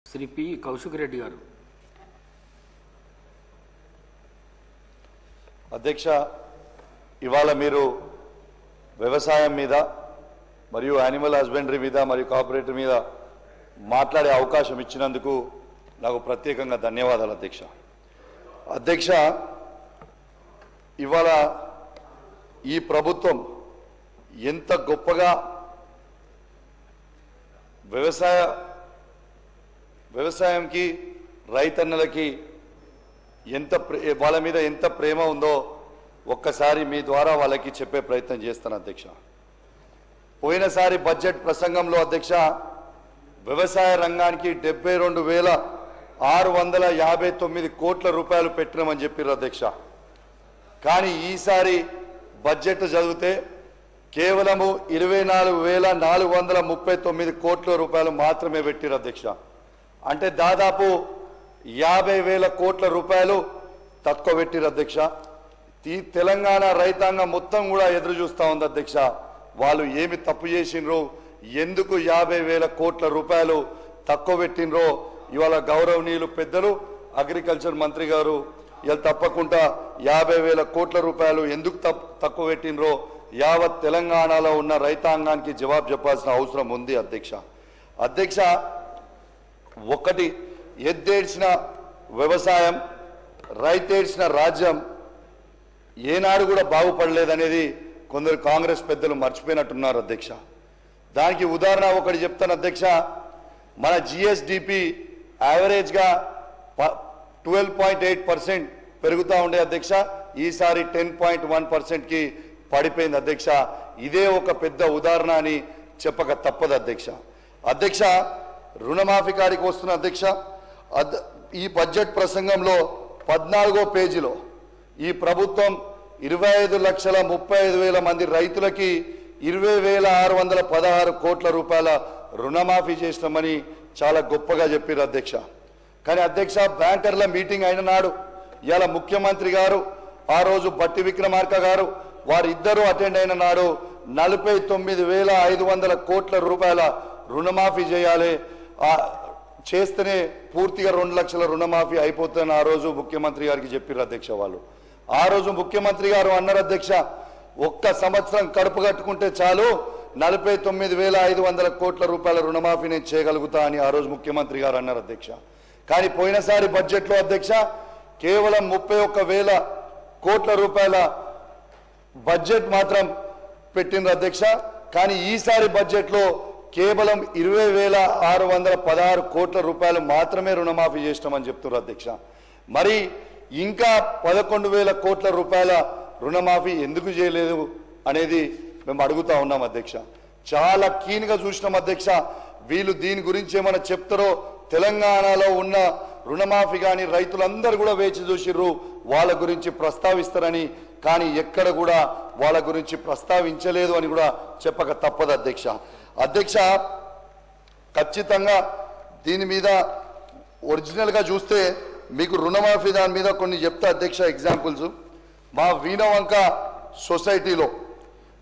Shri P Kaushik Reddy గారు. అధ్యక్ష, ఇవాళ మీరు వ్యవసాయం మీద మరియు యానిమల్ హస్బెండరీ మీద మరియు కోఆపరేటివ్ మీద మాట్లాడే అవకాశం ఇచ్చినందుకు నాకు ప్రత్యేకంగా ధన్యవాదాలు అధ్యక్ష. అధ్యక్ష, ఇవాళ ఈ ప్రభుత్వం ఎంత గొప్పగా వ్యవసాయంకి రైతన్నలకి వాళ్ళ మీద ఎంత ప్రేమ ఉందో ఒక్కసారి మీ ద్వారా వాళ్ళకి చెప్పే ప్రయత్నం చేస్తాను అధ్యక్ష. పోయినసారి బడ్జెట్ ప్రసంగంలో అధ్యక్ష వ్యవసాయ రంగానికి 72,659 కోట్ల రూపాయలు పెట్టినామని చెప్పారు అధ్యక్ష. కానీ ఈసారి బడ్జెట్ చదివితే కేవలము 24,439 కోట్ల రూపాయలు మాత్రమే పెట్టారు అధ్యక్ష. అంటే దాదాపు 50,000 కోట్ల రూపాయలు తక్కువ పెట్టారు అధ్యక్ష. ఈ తెలంగాణ రైతాంగం మొత్తం కూడా ఎదురు చూస్తూ ఉంది అధ్యక్ష. వాళ్ళు ఏమి తప్పు చేసినరో, ఎందుకు 50,000 కోట్ల రూపాయలు తక్కువ పెట్టినరో ఇవాళ గౌరవనీయులు పెద్దలు అగ్రికల్చర్ మంత్రి గారు ఇవాళ తప్పకుండా 50,000 కోట్ల రూపాయలు ఎందుకు తక్కువ పెట్టినరో యావత్ తెలంగాణలో ఉన్న రైతాంగానికి జవాబు చెప్పాల్సిన అవసరం ఉంది అధ్యక్ష. అధ్యక్ష, ఒకటి ఎద్దేడ్చిన వ్యవసాయం, రైతేడ్చిన రాజ్యం ఏనాడు కూడా బాగుపడలేదనేది కొందరు కాంగ్రెస్ పెద్దలు మర్చిపోయినట్టున్నారు అధ్యక్ష. దానికి ఉదాహరణ ఒకటి చెప్తాను అధ్యక్ష. మన జిఎస్డిపి యావరేజ్గా 12.8% పెరుగుతూ ఉండే అధ్యక్ష. ఈసారి 10.1%కి పడిపోయింది అధ్యక్ష. ఇదే ఒక పెద్ద ఉదాహరణ అని చెప్పక తప్పదు అధ్యక్ష. అధ్యక్ష, రుణమాఫీ కాడికి వస్తున్న అధ్యక్ష. ఈ బడ్జెట్ ప్రసంగంలో 14వ పేజీలో ఈ ప్రభుత్వం 25,35,000 మంది రైతులకి 20,616 కోట్ల రూపాయల రుణమాఫీ చేసినామని చాలా గొప్పగా చెప్పారు అధ్యక్ష. కానీ అధ్యక్ష, బ్యాంకర్ల మీటింగ్ అయిన నాడు ఇవాళ ముఖ్యమంత్రి గారు, ఆ రోజు బట్టి విక్రమార్క గారు వారిద్దరూ అటెండ్ అయిన నాడు 49,500 కోట్ల రూపాయల రుణమాఫీ చేయాలి, చేస్తేనే పూర్తిగా 2 లక్షల రుణమాఫీ అయిపోతుందని ఆ రోజు ముఖ్యమంత్రి గారికి చెప్పారు అధ్యక్ష. వాళ్ళు ఆ రోజు ముఖ్యమంత్రి గారు అన్నారు అధ్యక్ష, ఒక్క సంవత్సరం కడుపు కట్టుకుంటే చాలు 49,500 కోట్ల రూపాయల రుణమాఫీ నేను చేయగలుగుతా అని ఆ రోజు ముఖ్యమంత్రి గారు అన్నారు అధ్యక్ష. కానీ పోయినసారి బడ్జెట్లో అధ్యక్ష కేవలం 31,000 కోట్ల రూపాయల బడ్జెట్ మాత్రం పెట్టిండ్రు అధ్యక్ష. కానీ ఈసారి బడ్జెట్లో కేవలం 20,616 కోట్ల రూపాయలు మాత్రమే రుణమాఫీ చేసినామని చెప్తున్నారు అధ్యక్ష. మరి ఇంకా 11,000 కోట్ల రూపాయల రుణమాఫీ ఎందుకు చేయలేదు అనేది మేము అడుగుతా ఉన్నాం అధ్యక్ష. చాలా కీన్గా చూసినాం అధ్యక్ష. వీళ్ళు దీని గురించి ఏమైనా చెప్తారో, తెలంగాణలో ఉన్న రుణమాఫీ కానీ రైతులందరూ కూడా వేచి చూసిర్రు వాళ్ళ గురించి ప్రస్తావిస్తారని. కానీ ఎక్కడ కూడా వాళ్ళ గురించి ప్రస్తావించలేదు అని కూడా చెప్పక తప్పదు అధ్యక్ష. అధ్యక్ష, ఖచ్చితంగా దీని మీద ఒరిజినల్గా చూస్తే మీకు రుణమాఫీ దాని మీద కొన్ని చెప్తా అధ్యక్ష. ఎగ్జాంపుల్స్, మా వీణవంక సొసైటీలో,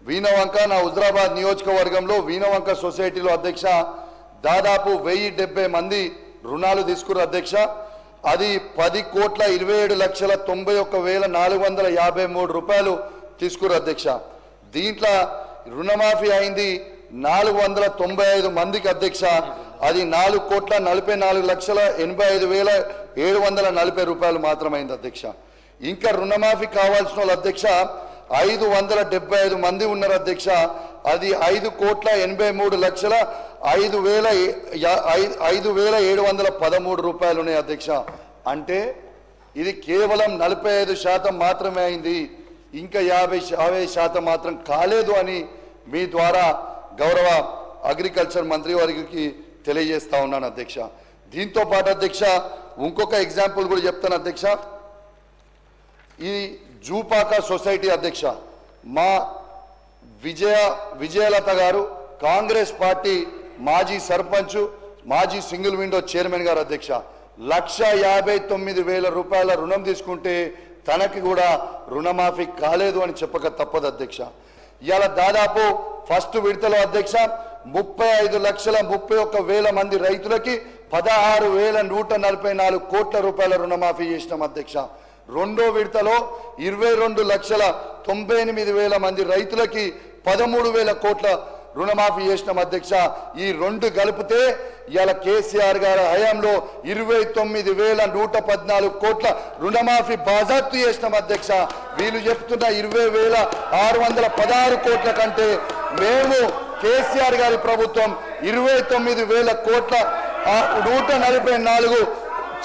వీణవంక నా హుజరాబాద్ నియోజకవర్గంలో వీణవంక సొసైటీలో అధ్యక్ష దాదాపు 1,070 మంది రుణాలు తీసుకున్నారు అధ్యక్ష. అది 10,27,91,453 రూపాయలు తీసుకున్నారు అధ్యక్ష. దీంట్లో రుణమాఫీ అయింది 495 మందికి అధ్యక్ష. అది 4,44,85,740 రూపాయలు మాత్రమైంది అధ్యక్ష. ఇంకా రుణమాఫీ కావాల్సిన వాళ్ళు అధ్యక్ష 575 మంది ఉన్నారు అధ్యక్ష. అది 5,83,05,713 రూపాయలు ఉన్నాయి అధ్యక్ష. అంటే ఇది కేవలం 45% మాత్రమే అయింది, ఇంకా 50% మాత్రం కాలేదు అని మీ ద్వారా గౌరవ అగ్రికల్చర్ మంత్రి వారికి తెలియజేస్తా ఉన్నాను అధ్యక్ష. దీంతో పాటు అధ్యక్ష ఇంకొక ఎగ్జాంపుల్ కూడా చెప్తాను అధ్యక్ష. ఈ జూపాక సొసైటీ అధ్యక్ష మా విజయలత గారు కాంగ్రెస్ పార్టీ మాజీ సర్పంచ్, మాజీ సింగిల్ విండో చైర్మన్ గారు అధ్యక్ష 1,59,000 రూపాయల రుణం తీసుకుంటే తనకి కూడా రుణమాఫీ కాలేదు అని చెప్పక తప్పదు అధ్యక్ష. ఇవాళ దాదాపు ఫస్ట్ విడతలో అధ్యక్ష 35,31,000 మంది రైతులకి 16,144 కోట్ల రూపాయల రుణమాఫీ చేసినాం అధ్యక్ష. రెండో విడతలో 22,98,000 మంది రైతులకి 13,000 కోట్ల రుణమాఫీ చేసినాం అధ్యక్ష. ఈ రెండు కలిపితే ఇవాళ కేసీఆర్ గారి హయాంలో 29,114 కోట్ల రుణమాఫీ బాజాప్తు చేసినాం అధ్యక్ష. వీళ్ళు చెప్తున్న 20,616 కోట్ల కంటే మేము కేసీఆర్ గారి ప్రభుత్వం 29,000 కోట్ల 144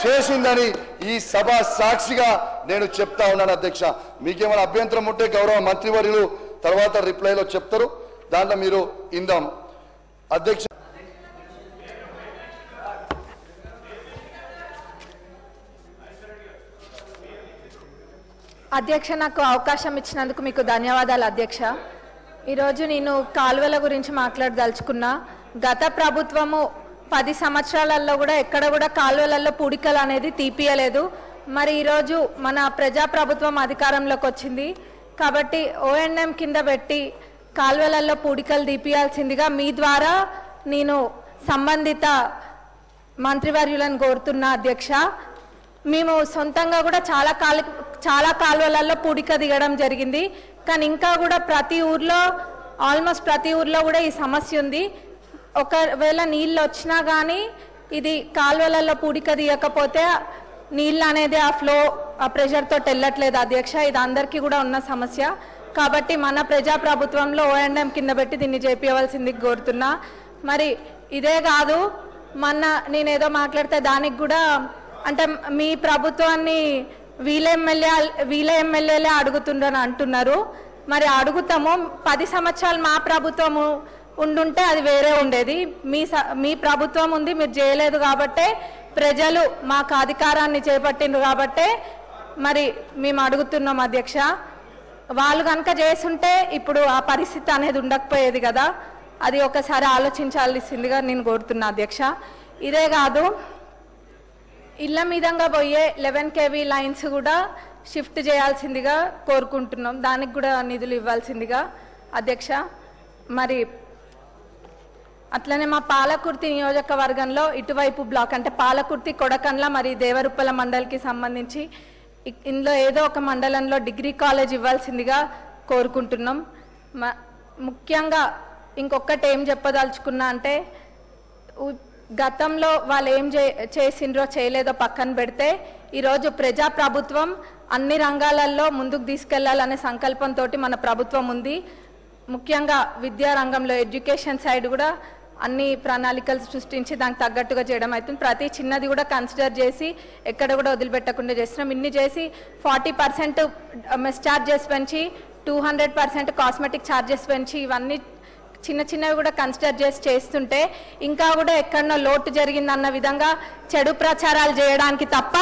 చేసిందని ఈ సభ సాక్షిగా నేను చెప్తా ఉన్నాను అధ్యక్ష. మీకేమైనా అభ్యంతరం ఉంటే గౌరవ మంత్రివర్యులు తర్వాత రిప్లైలో చెప్తారు, దాంట్లో మీరు ఇందాం అధ్యక్ష. అధ్యక్ష, నాకు అవకాశం ఇచ్చినందుకు మీకు ధన్యవాదాలు అధ్యక్ష. ఈరోజు నేను కాలువల గురించి మాట్లాడదలుచుకున్నా. గత ప్రభుత్వము 10 సంవత్సరాలలో కూడా ఎక్కడ కూడా కాలువలలో పూడికలు అనేది తీపియలేదు. మరి ఈరోజు మన ప్రజాప్రభుత్వం అధికారంలోకి వచ్చింది కాబట్టి ONM కింద పెట్టి కాలువలలో పూడికలు తీపియాల్సిందిగా మీ ద్వారా నేను సంబంధిత మంత్రివర్యులను కోరుతున్నా అధ్యక్ష. మేము సొంతంగా కూడా చాలా కాలువలలో పూడిక దిగడం జరిగింది. కానీ ఇంకా కూడా ఆల్మోస్ట్ ప్రతి ఊర్లో కూడా ఈ సమస్య ఉంది. ఒకవేళ నీళ్ళు వచ్చినా కానీ ఇది కాలువలలో పూడిక దిగకపోతే నీళ్ళు అనేది ఆ ప్రెషర్తో వెళ్ళట్లేదు అధ్యక్ష. ఇది అందరికీ కూడా ఉన్న సమస్య కాబట్టి మన ప్రజాప్రభుత్వంలో ONM కింద పెట్టి దీన్ని చేపియవలసింది కోరుతున్నా. మరి ఇదే కాదు, నేనేదో మాట్లాడితే దానికి కూడా అంటే మీ ప్రభుత్వాన్ని వీళ్ళ ఎమ్మెల్యేలే అడుగుతుండ్రని అంటున్నారు. మరి అడుగుతాము. 10 సంవత్సరాలు మా ప్రభుత్వము ఉండుంటే అది వేరే ఉండేది. మీ ప్రభుత్వం ఉంది, మీరు చేయలేదు కాబట్టే ప్రజలు మాకు అధికారాన్ని చేపట్టిండ్రు కాబట్టే మరి మేము అడుగుతున్నాం అధ్యక్ష. వాళ్ళు కనుక చేస్తుంటే ఇప్పుడు ఆ పరిస్థితి అనేది ఉండకపోయేది కదా. అది ఒకసారి ఆలోచించాల్సిందిగా నేను కోరుతున్నా అధ్యక్ష. ఇదే కాదు, ఇళ్ల మీదంగా పోయే 11 kV లైన్స్ కూడా షిఫ్ట్ చేయాల్సిందిగా కోరుకుంటున్నాం. దానికి కూడా నిధులు ఇవ్వాల్సిందిగా అధ్యక్ష. మరి అట్లనే మా పాలకుర్తి నియోజకవర్గంలో ఇటువైపు బ్లాక్ అంటే పాలకుర్తి, కొడకండ్ల మరి దేవరుప్పల మండలికి సంబంధించి ఇందులో ఏదో ఒక మండలంలో డిగ్రీ కాలేజ్ ఇవ్వాల్సిందిగా కోరుకుంటున్నాం. ముఖ్యంగా ఇంకొకటి ఏం చెప్పదలుచుకున్నా అంటే గతంలో వాళ్ళు ఏం చేసిండ్రో చేయలేదో పక్కన పెడితే ఈరోజు ప్రజాప్రభుత్వం అన్ని రంగాలలో ముందుకు తీసుకెళ్లాలనే సంకల్పంతో మన ప్రభుత్వం ఉంది. ముఖ్యంగా విద్యా రంగంలో ఎడ్యుకేషన్ సైడ్ కూడా అన్ని ప్రణాళికలు సృష్టించి దానికి తగ్గట్టుగా చేయడం అవుతుంది. ప్రతి చిన్నది కూడా కన్సిడర్ చేసి ఎక్కడ కూడా వదిలిపెట్టకుండా చేస్తున్నాం. ఇన్ని చేసి 40% మెస్ ఛార్జెస్ పెంచి 200% కాస్మెటిక్ ఛార్జెస్ పెంచి ఇవన్నీ చిన్నవి కూడా కన్సిడర్ చేసి చేస్తుంటే ఇంకా కూడా ఎక్కడో లోటు జరిగిందన్న విధంగా చెడు ప్రచారాలు చేయడానికి తప్ప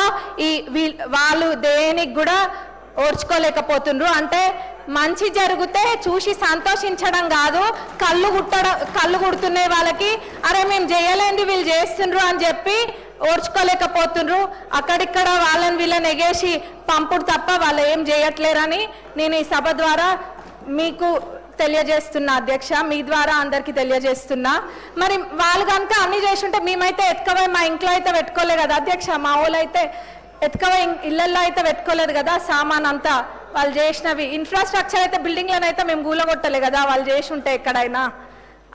వాళ్ళు దేనికి కూడా ఓర్చుకోలేకపోతుండ్రు. అంటే మంచి జరిగితే చూసి సంతోషించడం కాదు, కళ్ళు కుడుతున్న వాళ్ళకి అరే మేము చేయలేంది వీళ్ళు చేస్తుండ్రు అని చెప్పి ఓర్చుకోలేకపోతుండ్రు. అక్కడిక్కడ వీళ్ళని ఎగేసి పంపుడు తప్ప వాళ్ళు ఏం చేయట్లేరని నేను ఈ సభ ద్వారా మీకు తెలియజేస్తున్నా అధ్యక్ష. మీ ద్వారా అందరికీ తెలియజేస్తున్నా. మరి వాళ్ళు కనుక అన్ని చేస్తుంటే మేమైతే ఎత్తుకవే మా ఇంట్లో అయితే పెట్టుకోలేదు కదా అధ్యక్ష. మా ఊళ్ళో అయితే ఎత్తుకవే ఇళ్లలో అయితే పెట్టుకోలేదు కదా సామాన్ అంతా. వాళ్ళు చేసినవి ఇన్ఫ్రాస్ట్రక్చర్ అయితే బిల్డింగ్లనైతే మేము కూలగొట్టలే కదా వాళ్ళు చేసి ఉంటే ఎక్కడైనా.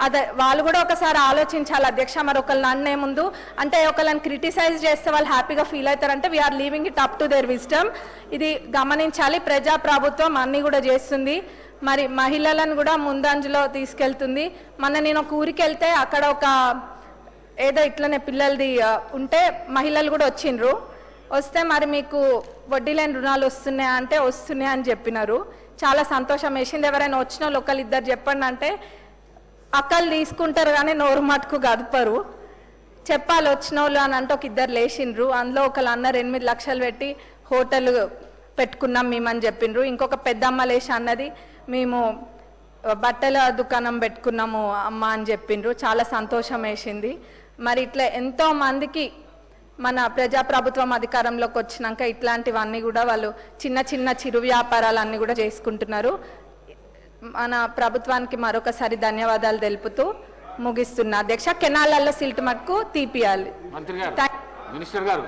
అదే వాళ్ళు కూడా ఒకసారి ఆలోచించాలి అధ్యక్ష. మరి ఒకళ్ళని అన్నే ముందు అంటే ఒకళ్ళని క్రిటిసైజ్ చేస్తే వాళ్ళు హ్యాపీగా ఫీల్ అవుతారంటే we are leaving it up to their wisdom. ఇది గమనించాలి. ప్రజాప్రభుత్వం అన్నీ కూడా చేస్తుంది. మరి మహిళలను కూడా ముందంజలో తీసుకెళ్తుంది. నేను ఒక ఊరికి వెళ్తే అక్కడ ఏదో ఇట్లనే పిల్లలది ఉంటే మహిళలు కూడా వచ్చిండ్రు. వస్తే మరి మీకు వడ్డీ లేని రుణాలు వస్తున్నాయా అంటే వస్తున్నాయి అని చెప్పినారు. చాలా సంతోషం వేసింది. ఎవరైనా వచ్చిన వాళ్ళు ఒకళ్ళిద్దరు చెప్పండి అంటే అక్కలు తీసుకుంటారు కానీ నోరు మటుకు గదపరు. చెప్పాలి వచ్చిన వాళ్ళు అని అంటే ఒక ఇద్దరు లేచిండ్రు. అందులో ఒకళ్ళు అన్నారు 8 లక్షలు పెట్టి హోటల్ పెట్టుకున్నాం మేమని చెప్పిండ్రు. ఇంకొక పెద్దమ్మ లేచి అన్నది మేము బట్టల దుకాణం పెట్టుకున్నాము అమ్మ అని చెప్పిండ్రు. చాలా సంతోషం వేసింది. మరి ఇట్లా ఎంతో మందికి మన ప్రజాప్రభుత్వం అధికారంలోకి వచ్చినాక ఇట్లాంటివన్నీ కూడా వాళ్ళు చిన్న చిరు వ్యాపారాలన్నీ కూడా చేసుకుంటున్నారు. మన ప్రభుత్వానికి మరొకసారి ధన్యవాదాలు తెలుపుతూ ముగిస్తున్నా అధ్యక్ష. కెనాలలో సిల్ట్ మట్టుకు తీపియాలి. మంత్రి గారు, మినిస్టర్ గారు.